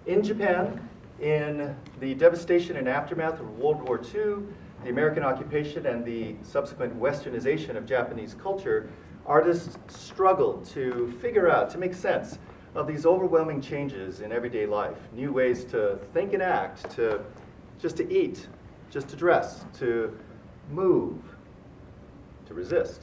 In Japan, in the devastation and aftermath of World War II, the American occupation and the subsequent westernization of Japanese culture, artists struggled to figure out, to make sense of these overwhelming changes in everyday life, new ways to think and act, just to eat, just to dress, to move, to resist.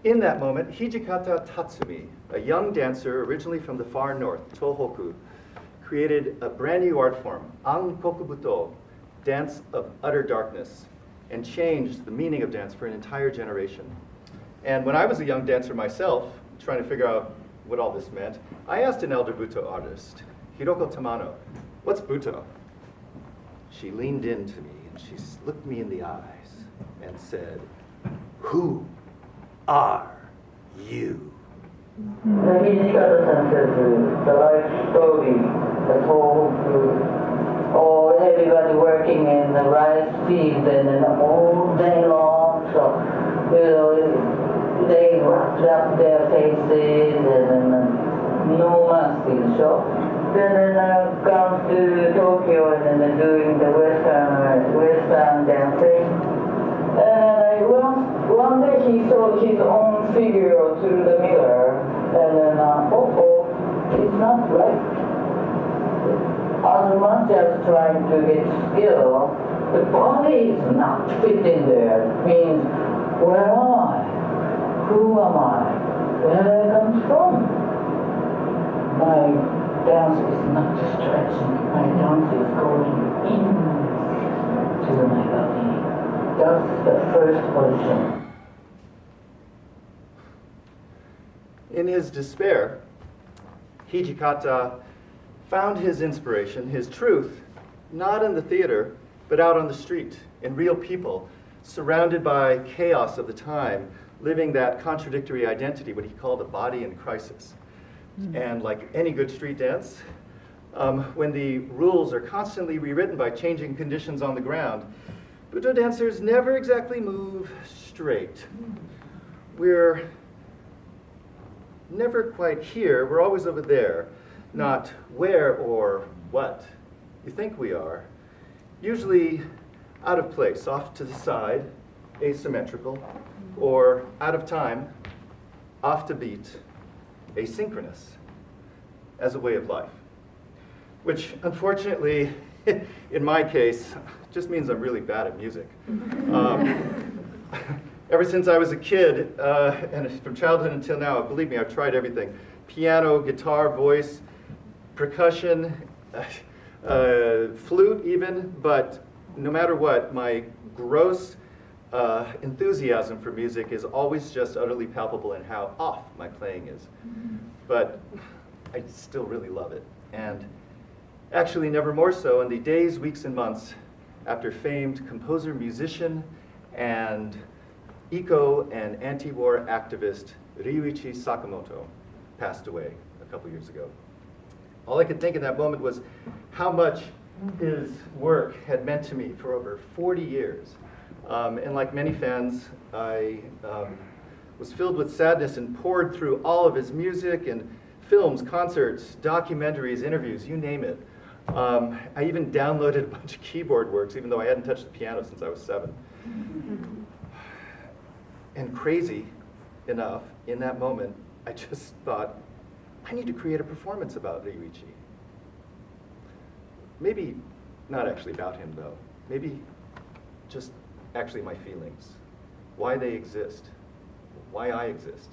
In that moment, Hijikata Tatsumi, a young dancer originally from the far north, Tohoku, created a brand new art form, Ankokubuto, dance of utter darkness, and changed the meaning of dance for an entire generation. And when I was a young dancer myself, trying to figure out what all this meant, I asked an elder Buto artist, Hiroko Tamano, what's Buto? She leaned into me and she looked me in the eyes and said, who are you? Hijikata-san says the life story, the whole all everybody working in the rice field and then all day long, so they wrapped up their faces and no mask in the shop. Then comes to Tokyo and then doing the western dancing. And one day he saw his own figure through the mirror, and then it's not right. As much as trying to get skill, the body is not fitting there. It means, where am I? Who am I? Where I come from? My dance is not stretching. My dance is going into my body. That's the first position. In his despair, Hijikata found his inspiration, his truth, not in the theater, but out on the street, in real people, surrounded by chaos of the time, living that contradictory identity, what he called a body in crisis. And like any good street dance, when the rules are constantly rewritten by changing conditions on the ground, Buto dancers never exactly move straight. We're never quite here, we're always over there, not where or what you think we are. Usually out of place, off to the side, asymmetrical, or out of time, off to beat, asynchronous, as a way of life. Which, unfortunately, in my case, just means I'm really bad at music. Ever since I was a kid, and from childhood until now, believe me, I've tried everything. Piano, guitar, voice, percussion, flute even, but no matter what, my gross enthusiasm for music is always just utterly palpable in how off my playing is. But I still really love it. And actually never more so in the days, weeks, and months after famed composer, musician, and eco and anti-war activist Ryuichi Sakamoto passed away a couple years ago. All I could think in that moment was how much his work had meant to me for over 40 years. And like many fans, I was filled with sadness and poured through all of his music and films, concerts, documentaries, interviews, you name it. I even downloaded a bunch of keyboard works, even though I hadn't touched the piano since I was 7. And crazy enough, in that moment, I just thought, I need to create a performance about Ryuichi. Maybe not actually about him, though. Maybe just actually my feelings, why they exist, why I exist.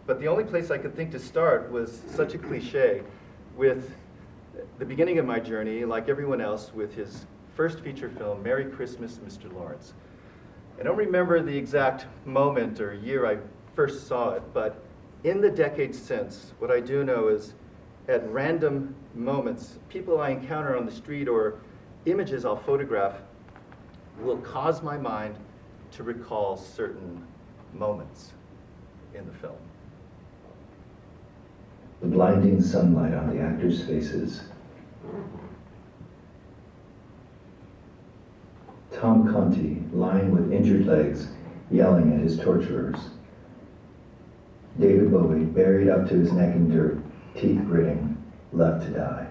But the only place I could think to start was such a cliche with the beginning of my journey, like everyone else, with his first feature film, Merry Christmas, Mr. Lawrence. I don't remember the exact moment or year I first saw it, but in the decades since, what I do know is at random moments, people I encounter on the street or images I'll photograph will cause my mind to recall certain moments in the film. The blinding sunlight on the actors' faces. Tom Conti lying with injured legs, yelling at his torturers. David Bowie buried up to his neck in dirt, teeth gritting, left to die.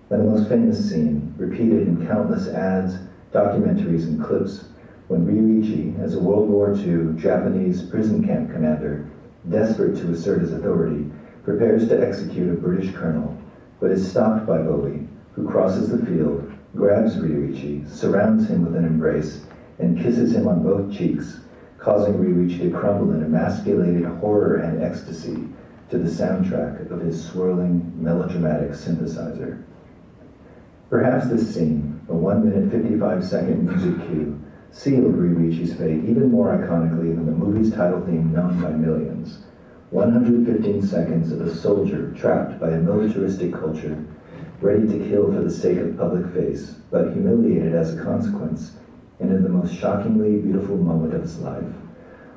And the most famous scene, repeated in countless ads, documentaries, and clips, when Ryuichi, as a World War II Japanese prison camp commander, desperate to assert his authority, prepares to execute a British colonel, but is stopped by Bowie, who crosses the field, grabs Ryuichi, surrounds him with an embrace, and kisses him on both cheeks, causing Ryuichi to crumble in emasculated horror and ecstasy to the soundtrack of his swirling, melodramatic synthesizer. Perhaps this scene, a 1-minute 55-second music cue, sealed Ryuichi's fate even more iconically than the movie's title theme known by millions. 115 seconds of a soldier trapped by a militaristic culture, ready to kill for the sake of public face, but humiliated as a consequence, and in the most shockingly beautiful moment of his life.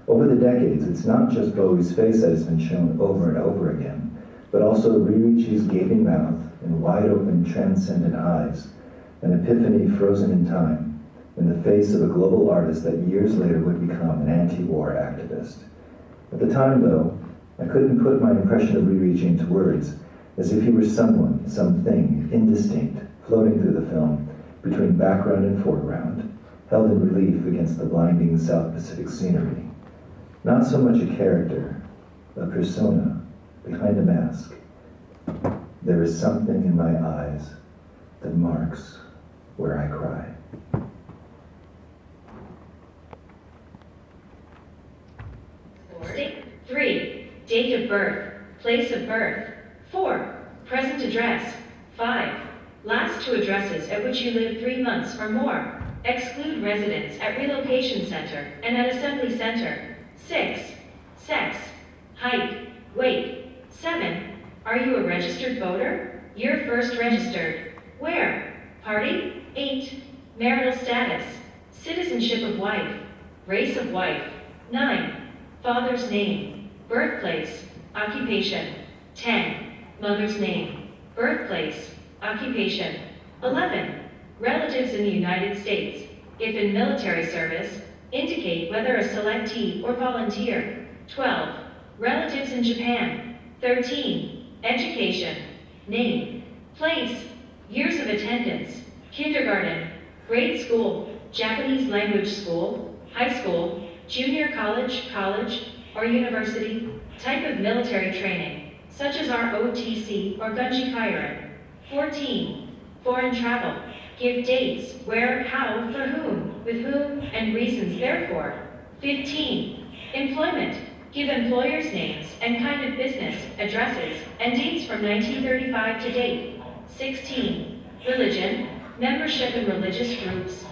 Over the decades, it's not just Bowie's face that has been shown over and over again, but also Ryuichi's gaping mouth and wide-open, transcendent eyes, an epiphany frozen in time, in the face of a global artist that years later would become an anti-war activist. At the time, though, I couldn't put my impression of Ryuichi into words, as if he were someone, something, indistinct, floating through the film, between background and foreground, held in relief against the blinding South Pacific scenery. Not so much a character, a persona, behind a mask. There is something in my eyes that marks where I cry. 3. Date of birth, place of birth. 4. Present address. 5. Last two addresses at which you lived 3 months or more. Exclude residence at relocation center and at assembly center. 6. Sex. Height. Weight. 7. Are you a registered voter? Year first registered. Where? Party? 8. Marital status. Citizenship of wife. Race of wife. 9. Father's name. Birthplace. Occupation. 10. Mother's name. Birthplace. Occupation. 11. Relatives in the United States. If in military service, indicate whether a selectee or volunteer. 12. Relatives in Japan. 13. Education. Name. Place. Years of attendance. Kindergarten. Grade school. Japanese language school. High school. Junior college, college, or university. Type of military training, such as ROTC or Gunji Kairen. 14. Foreign travel. Give dates, where, how, for whom, with whom, and reasons therefore. 15. Employment. Give employers' names and kind of business, addresses, and dates from 1935 to date. 16. Religion. Membership in religious groups.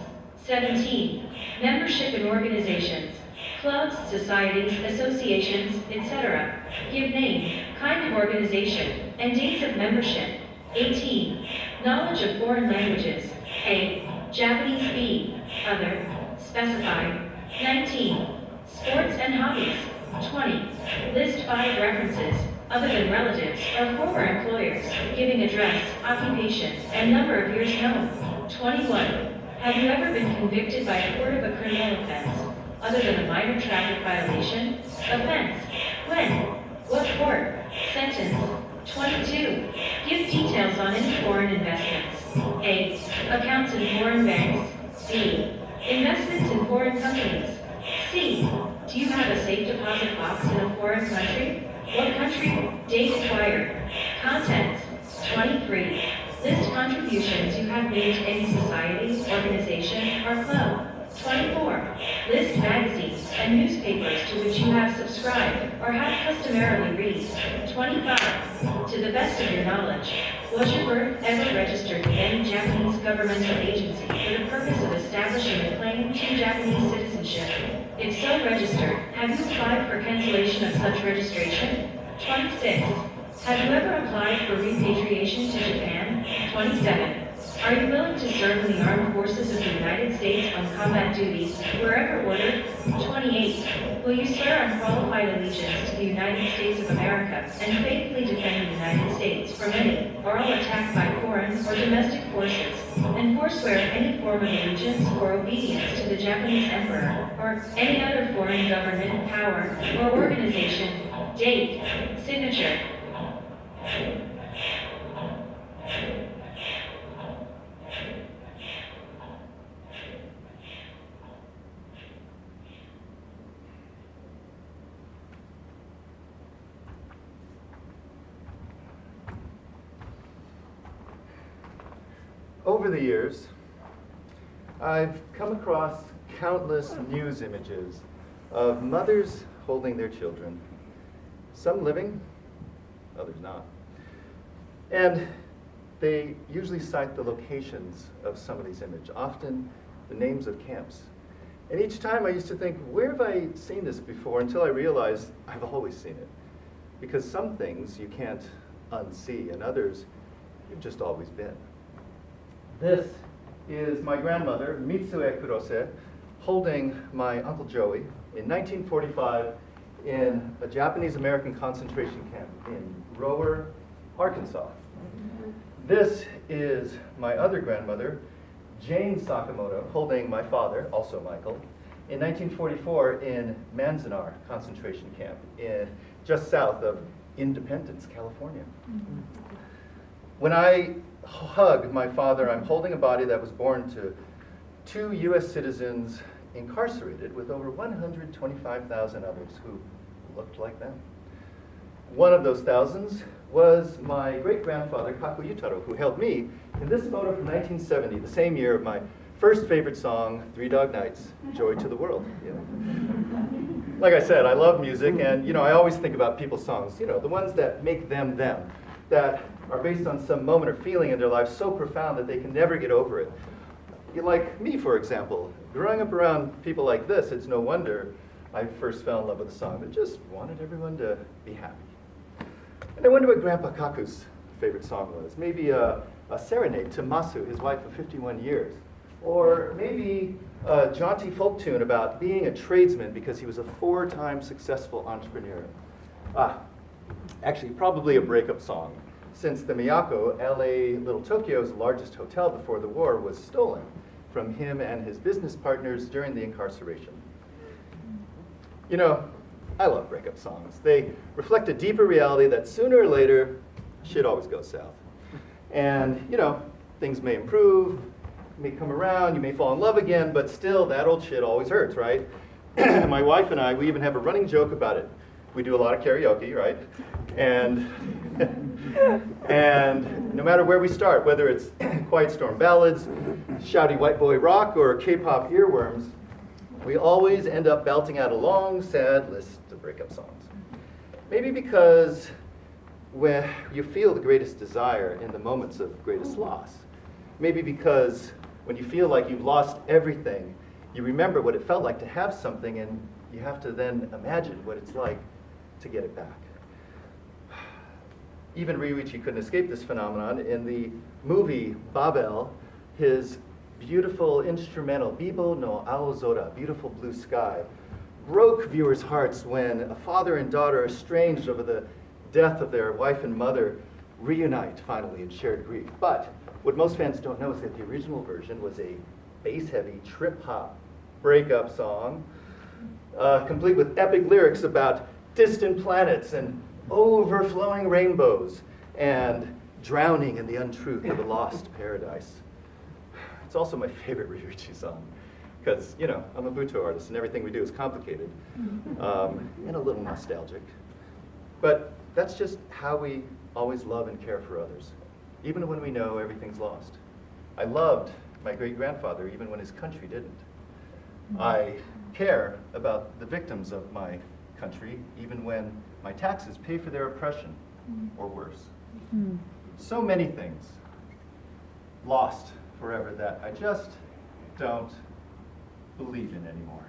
17. Membership in organizations, clubs, societies, associations, etc. Give name, kind of organization, and dates of membership. 18. Knowledge of foreign languages. A. Japanese. B. Other. Specify. 19. Sports and hobbies. 20. List 5 references, other than relatives or former employers, giving address, occupation, and number of years known. 21. Have you ever been convicted by a court of a criminal offense, other than a minor traffic violation? Offense. When? What court? Sentence. 22. Give details on any foreign investments. A. Accounts in foreign banks. B. Investments in foreign companies. C. Do you have a safe deposit box in a foreign country? What country? Date acquired. Contents. 23. List contributions you have made to any society, organization, or club. 24. List magazines and newspapers to which you have subscribed or have customarily read. 25. To the best of your knowledge, was your birth ever registered with any Japanese governmental agency for the purpose of establishing a claim to Japanese citizenship? If so registered, have you applied for cancellation of such registration? 26. Have you ever applied for repatriation to Japan? 27. Are you willing to serve in the armed forces of the United States on combat duty, wherever ordered? 28. Will you swear unqualified allegiance to the United States of America and faithfully defend the United States from any or all attack by foreign or domestic forces, and forswear any form of allegiance or obedience to the Japanese Emperor or any other foreign government, power, or organization? Date. Signature. Over the years, I've come across countless news images of mothers holding their children, some living, others not. And they usually cite the locations of some of these images, often the names of camps. And each time I used to think, where have I seen this before? Until I realized I've always seen it. Because some things you can't unsee, and others you've just always been. This is my grandmother, Mitsue Kurose, holding my Uncle Joey in 1945 in a Japanese-American concentration camp in Rower, Arkansas. This is my other grandmother, Jane Sakamoto, holding my father, also Michael, in 1944 in Manzanar concentration camp, just south of Independence, California. When I hug my father, I'm holding a body that was born to 2 U.S. citizens incarcerated with over 125,000 others who looked like them. One of those thousands was my great-grandfather, Kaku Yutaro, who held me in this photo from 1970, the same year of my first favorite song, Three Dog Nights, Joy to the World. Yeah. Like I said, I love music, and I always think about people's songs, the ones that make them them, that are based on some moment or feeling in their life so profound that they can never get over it. Like me, for example. Growing up around people like this, it's no wonder I first fell in love with a song that just wanted everyone to be happy. And I wonder what Grandpa Kaku's favorite song was. Maybe a serenade to Masu, his wife of 51 years. Or maybe a jaunty folk tune about being a tradesman because he was a 4-time successful entrepreneur. Actually, probably a breakup song, since the Miyako, LA Little Tokyo's largest hotel before the war, was stolen from him and his business partners during the incarceration. I love breakup songs. They reflect a deeper reality that sooner or later, shit always goes south. And, things may improve, may come around, you may fall in love again, but still, that old shit always hurts, right? My wife and I, we even have a running joke about it. We do a lot of karaoke, right? And no matter where we start, whether it's Quiet Storm ballads, shouty white boy rock, or K-pop earworms, we always end up belting out a long, sad list of breakup songs. Maybe because when you feel the greatest desire in the moments of greatest loss. Maybe because when you feel like you've lost everything, you remember what it felt like to have something, and you have to then imagine what it's like to get it back. Even Ryuichi couldn't escape this phenomenon. In the movie Babel, his beautiful instrumental, Bibo no Aozora, Beautiful Blue Sky, broke viewers' hearts when a father and daughter, estranged over the death of their wife and mother, reunite finally in shared grief. But what most fans don't know is that the original version was a bass-heavy, trip-hop breakup song, complete with epic lyrics about distant planets and overflowing rainbows and drowning in the untruth of a lost paradise. It's also my favorite Ryuichi song because, I'm a Buto artist and everything we do is complicated and a little nostalgic. But that's just how we always love and care for others, even when we know everything's lost. I loved my great-grandfather even when his country didn't. I care about the victims of my country even when my taxes pay for their oppression, or worse. So many things lost forever that I just don't believe in anymore.